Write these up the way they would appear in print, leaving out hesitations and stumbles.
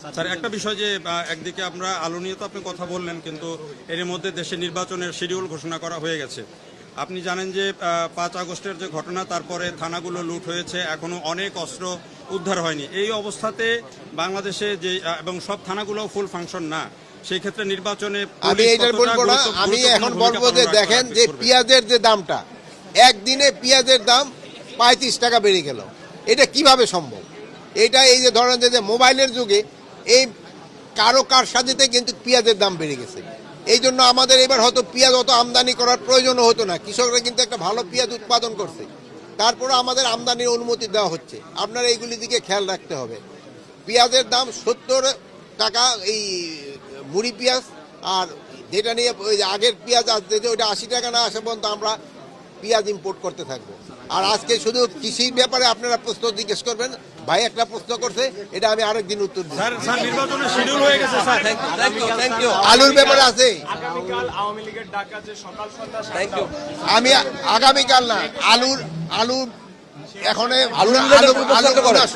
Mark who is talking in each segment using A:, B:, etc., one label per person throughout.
A: Sir, একটা বিষয় যে একদিকে আমরা আলু নিয়ে তো আপনি কথা বললেন, কিন্তু এর মধ্যে দেশে নির্বাচনের শিডিউল ঘোষণা করা হয়ে গেছে। আপনি জানেন যে 5 আগস্টের যে ঘটনা, তারপরে থানাগুলো লুট হয়েছে, এখনো অনেক অস্ত্র উদ্ধার হয়নি। এই অবস্থাতে বাংলাদেশে যে এবং সব থানাগুলো ফুল ফাংশন না, সেই ক্ষেত্রে নির্বাচনে
B: আমি এইটার বলবো না, আমি এখন বলবো যে দেখেন যে পেঁয়াজের যে দামটা, একদিনে পেঁয়াজের দাম 35 টাকা বেড়ে গেল। এটা কিভাবে সম্ভব? এটা এই যে ধরেন যে মোবাইলের যুগে এই কার সাথে কিন্তু পেঁয়াজের দাম বেড়ে গেছে। এই জন্য আমাদের এবার হয়তো পেঁয়াজ অত আমদানি করার প্রয়োজনও হতো না। কৃষকরা কিন্তু একটা ভালো পেঁয়াজ উৎপাদন করছে, তারপরে আমাদের আমদানির অনুমতি দেওয়া হচ্ছে। আপনারা এইগুলি দিকে খেয়াল রাখতে হবে। পেঁয়াজের দাম 70 টাকা এই মুড়ি পেঁয়াজ, আর যেটা নিয়ে ওই আগের পেঁয়াজ আসছে যে ওইটা 80 টাকা না আসা পর্যন্ত আমরা পেঁয়াজ ইম্পোর্ট করতে থাকবো। আর আজকে শুধু কৃষির ব্যাপারে আপনারা প্রশ্ন জিজ্ঞেস করবেন, ভাই একটা প্রশ্ন করছে, এটা আমি আরেকদিন উত্তর দিই।
A: নির্বাচনের শিডিউল হয়ে গেছে স্যার।
B: আলুর ব্যাপারে আছে,
C: আগামীকাল আওয়ামী লীগের ডাকা যে সকাল সন্ধ্যা
B: আমি আগামীকাল না, আলু এখন আলু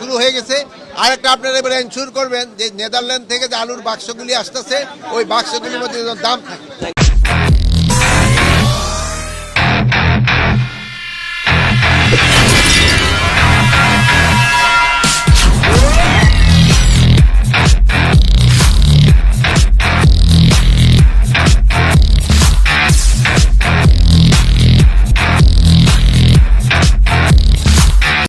B: শুরু হয়ে গেছে। আর একটা আপনারা এবার এনশিওর করবেন যে নেদারল্যান্ড থেকে যে আলুর বাক্সগুলি আসতেছে, ওই বাক্সগুলির মধ্যে দাম থাকে।